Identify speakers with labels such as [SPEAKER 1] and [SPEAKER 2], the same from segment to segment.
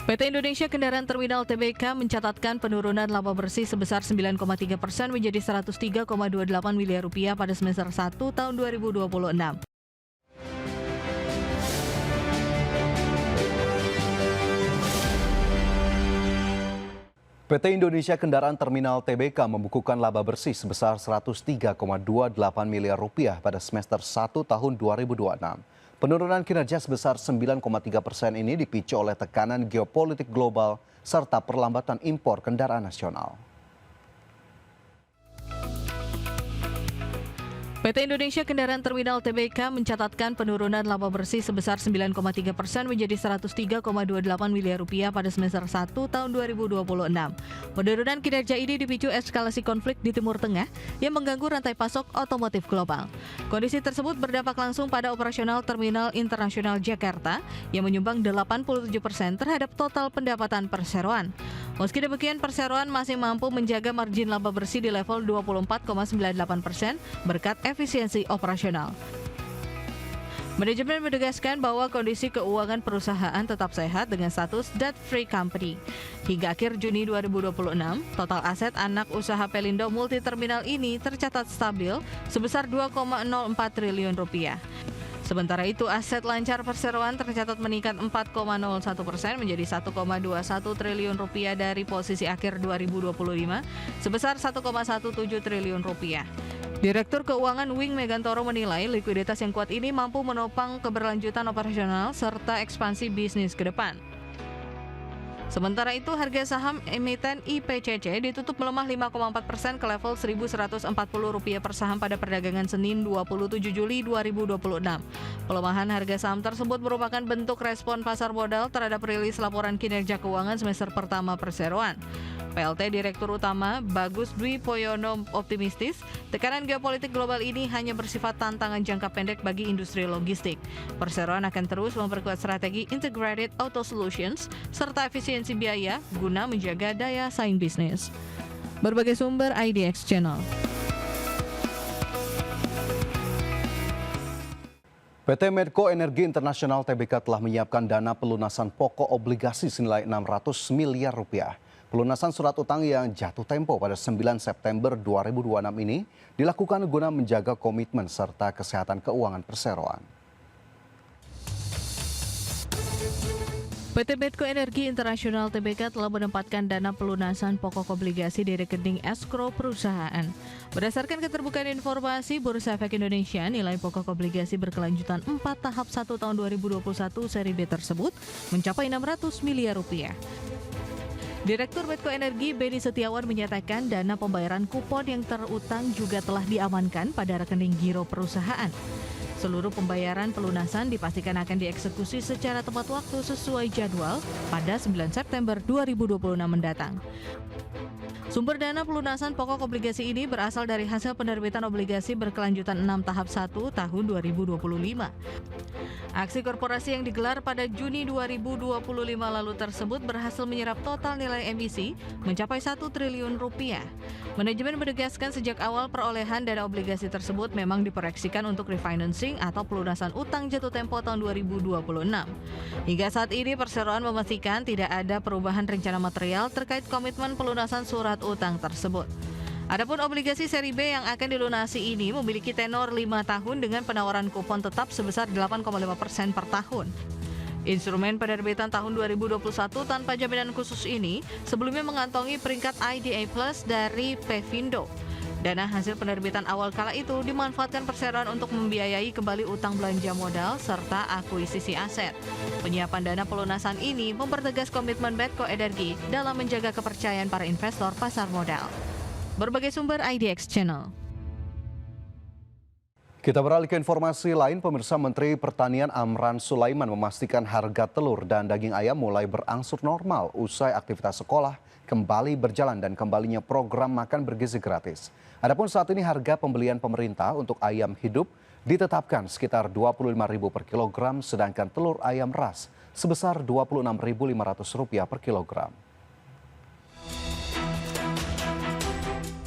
[SPEAKER 1] PT Indonesia Kendaraan Terminal Tbk mencatatkan penurunan laba bersih sebesar 9,3% menjadi 103,28 miliar rupiah pada semester 1 tahun 2026.
[SPEAKER 2] PT Indonesia Kendaraan Terminal Tbk membukukan laba bersih sebesar 103,28 miliar rupiah pada semester 1 tahun 2026. Penurunan kinerja sebesar 9,3% ini dipicu oleh tekanan geopolitik global serta perlambatan impor kendaraan nasional.
[SPEAKER 1] PT Indonesia Kendaraan Terminal Tbk mencatatkan penurunan laba bersih sebesar 9,3% menjadi 103,28 miliar rupiah pada semester 1 tahun 2026. Penurunan kinerja ini dipicu eskalasi konflik di Timur Tengah yang mengganggu rantai pasok otomotif global. Kondisi tersebut berdampak langsung pada operasional Terminal Internasional Jakarta yang menyumbang 87% terhadap total pendapatan perseroan. Meski demikian, perseroan masih mampu menjaga margin laba bersih di level 24,98% berkat efisiensi operasional. Manajemen menegaskan bahwa kondisi keuangan perusahaan tetap sehat dengan status debt-free company. Hingga akhir Juni 2026, total aset anak usaha Pelindo Multiterminal ini tercatat stabil sebesar 2,04 triliun rupiah. Sementara itu, aset lancar perseroan tercatat meningkat 4,01% menjadi 1,21 triliun rupiah dari posisi akhir 2025 sebesar 1,17 triliun rupiah. Direktur Keuangan Wing Megantoro menilai likuiditas yang kuat ini mampu menopang keberlanjutan operasional serta ekspansi bisnis ke depan. Sementara itu, harga saham emiten IPCC ditutup melemah 5,4% ke level Rp1.140 per saham pada perdagangan Senin 27 Juli 2026. Pelemahan harga saham tersebut merupakan bentuk respon pasar modal terhadap rilis laporan kinerja keuangan semester pertama perseroan. PLT Direktur Utama Bagus Dwi Poyono optimistis, tekanan geopolitik global ini hanya bersifat tantangan jangka pendek bagi industri logistik. Perseroan akan terus memperkuat strategi Integrated Auto Solutions serta efisiensi biaya guna menjaga daya saing bisnis. Berbagai sumber IDX Channel.
[SPEAKER 2] PT Medco Energi Internasional Tbk telah menyiapkan dana pelunasan pokok obligasi senilai 600 miliar rupiah. Pelunasan surat utang yang jatuh tempo pada 9 September 2026 ini dilakukan guna menjaga komitmen serta kesehatan keuangan perseroan.
[SPEAKER 1] PT Medco Energi Internasional Tbk telah menempatkan dana pelunasan pokok obligasi di rekening escrow perusahaan. Berdasarkan keterbukaan informasi Bursa Efek Indonesia, nilai pokok obligasi berkelanjutan 4 tahap 1 tahun 2021 seri B tersebut mencapai 600 miliar rupiah. Direktur Medco Energi Beni Setiawan menyatakan dana pembayaran kupon yang terutang juga telah diamankan pada rekening giro perusahaan. Seluruh pembayaran pelunasan dipastikan akan dieksekusi secara tepat waktu sesuai jadwal pada 9 September 2026 mendatang. Sumber dana pelunasan pokok obligasi ini berasal dari hasil penerbitan obligasi berkelanjutan 6 tahap 1 tahun 2025. Aksi korporasi yang digelar pada Juni 2025 lalu tersebut berhasil menyerap total nilai emisi mencapai 1 triliun rupiah. Manajemen menegaskan sejak awal perolehan dana obligasi tersebut memang diproyeksikan untuk refinancing atau pelunasan utang jatuh tempo tahun 2026. Hingga saat ini perseroan memastikan tidak ada perubahan rencana material terkait komitmen pelunasan surat utang tersebut. Adapun obligasi seri B yang akan dilunasi ini memiliki tenor 5 tahun dengan penawaran kupon tetap sebesar 8,5% per tahun. Instrumen penerbitan tahun 2021 tanpa jaminan khusus ini sebelumnya mengantongi peringkat IDA Plus dari Pevindo. Dana hasil penerbitan awal kala itu dimanfaatkan perseroan untuk membiayai kembali utang belanja modal serta akuisisi aset. Penyiapan dana pelunasan ini mempertegas komitmen Medco Energi dalam menjaga kepercayaan para investor pasar modal. Berbagai sumber IDX Channel.
[SPEAKER 2] Kita beralih ke informasi lain, pemirsa. Menteri Pertanian Amran Sulaiman memastikan harga telur dan daging ayam mulai berangsur normal usai aktivitas sekolah kembali berjalan dan kembalinya program makan bergizi gratis. Adapun saat ini harga pembelian pemerintah untuk ayam hidup ditetapkan sekitar Rp25.000 per kilogram, sedangkan telur ayam ras sebesar Rp26.500 per kilogram.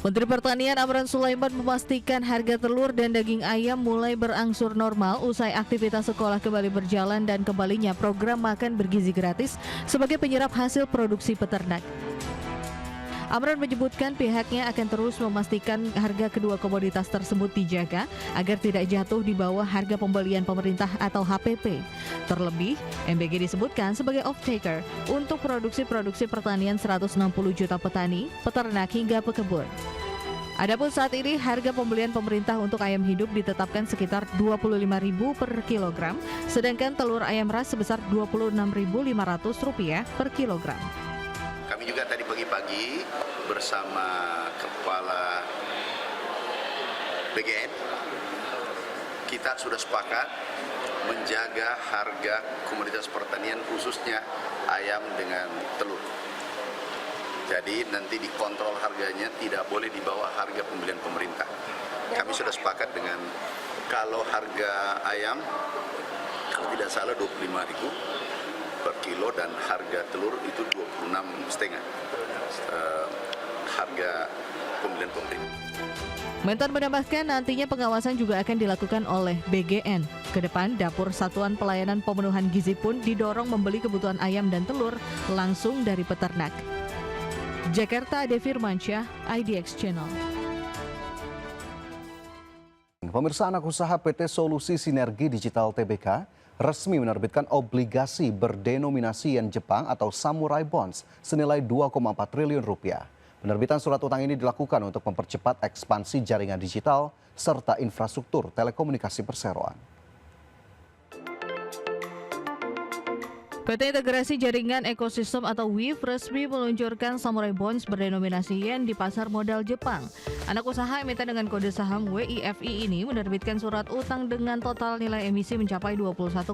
[SPEAKER 1] Menteri Pertanian Amran Sulaiman memastikan harga telur dan daging ayam mulai berangsur normal usai aktivitas sekolah kembali berjalan dan kembalinya program makan bergizi gratis sebagai penyerap hasil produksi peternak. Amran menyebutkan pihaknya akan terus memastikan harga kedua komoditas tersebut dijaga agar tidak jatuh di bawah harga pembelian pemerintah atau HPP. Terlebih, MBG disebutkan sebagai off-taker untuk produksi pertanian 160 juta petani, peternak hingga pekebun. Adapun saat ini harga pembelian pemerintah untuk ayam hidup ditetapkan sekitar Rp25.000 per kilogram, sedangkan telur ayam ras sebesar Rp26.500 per kilogram.
[SPEAKER 3] Kami juga tadi pagi-pagi bersama Kepala BGN, kita sudah sepakat menjaga harga komoditas pertanian khususnya ayam dengan telur. Jadi nanti dikontrol harganya tidak boleh di bawah harga pembelian pemerintah. Kami sudah sepakat dengan kalau harga ayam kalau tidak salah 25.000 per kilo dan harga telur itu 26,5 harga pembelian pemerintah.
[SPEAKER 1] Mentan menambahkan nantinya pengawasan juga akan dilakukan oleh BGN. Kedepan, Dapur Satuan Pelayanan Pemenuhan Gizi pun didorong membeli kebutuhan ayam dan telur langsung dari peternak. Jakarta, Ade Firmansyah, IDX Channel.
[SPEAKER 2] Pemirsa, anak usaha PT Solusi Sinergi Digital Tbk resmi menerbitkan obligasi berdenominasi yen Jepang atau Samurai Bonds senilai 2,4 triliun rupiah. Penerbitan surat utang ini dilakukan untuk mempercepat ekspansi jaringan digital serta infrastruktur telekomunikasi perseroan.
[SPEAKER 1] PT Integrasi Jaringan Ekosistem atau WIF resmi meluncurkan Samurai Bonds berdenominasi yen di pasar modal Jepang. Anak usaha emiten dengan kode saham WIFI ini menerbitkan surat utang dengan total nilai emisi mencapai 21,4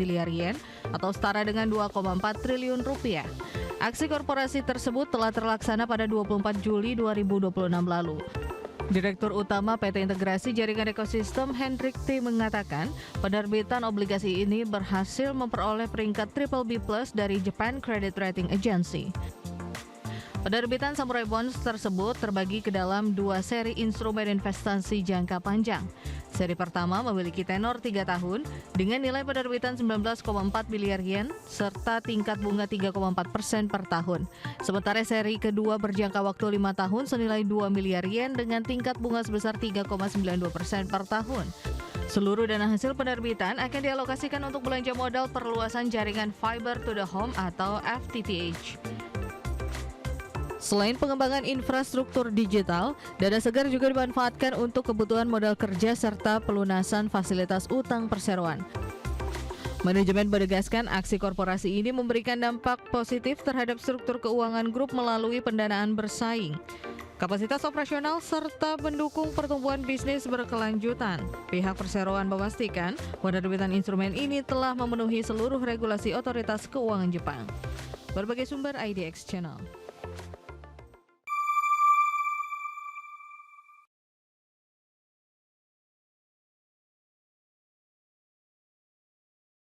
[SPEAKER 1] miliar yen atau setara dengan 2,4 triliun rupiah. Aksi korporasi tersebut telah terlaksana pada 24 Juli 2026 lalu. Direktur Utama PT Integrasi Jaringan Ekosistem Hendrik T. mengatakan penerbitan obligasi ini berhasil memperoleh peringkat BBB+ dari Japan Credit Rating Agency. Penerbitan Samurai Bonds tersebut terbagi ke dalam dua seri instrumen investasi jangka panjang. Seri pertama memiliki tenor 3 tahun dengan nilai penerbitan 19,4 miliar yen serta tingkat bunga 3,4% per tahun. Sementara seri kedua berjangka waktu 5 tahun senilai 2 miliar yen dengan tingkat bunga sebesar 3,92% per tahun. Seluruh dana hasil penerbitan akan dialokasikan untuk belanja modal perluasan jaringan Fiber to the Home atau FTTH. Selain pengembangan infrastruktur digital, dana segar juga dimanfaatkan untuk kebutuhan modal kerja serta pelunasan fasilitas utang perseroan. Manajemen menegaskan aksi korporasi ini memberikan dampak positif terhadap struktur keuangan grup melalui pendanaan bersaing, kapasitas operasional, serta mendukung pertumbuhan bisnis berkelanjutan. Pihak perseroan memastikan penerbitan instrumen ini telah memenuhi seluruh regulasi otoritas keuangan Jepang. Berbagai sumber IDX Channel.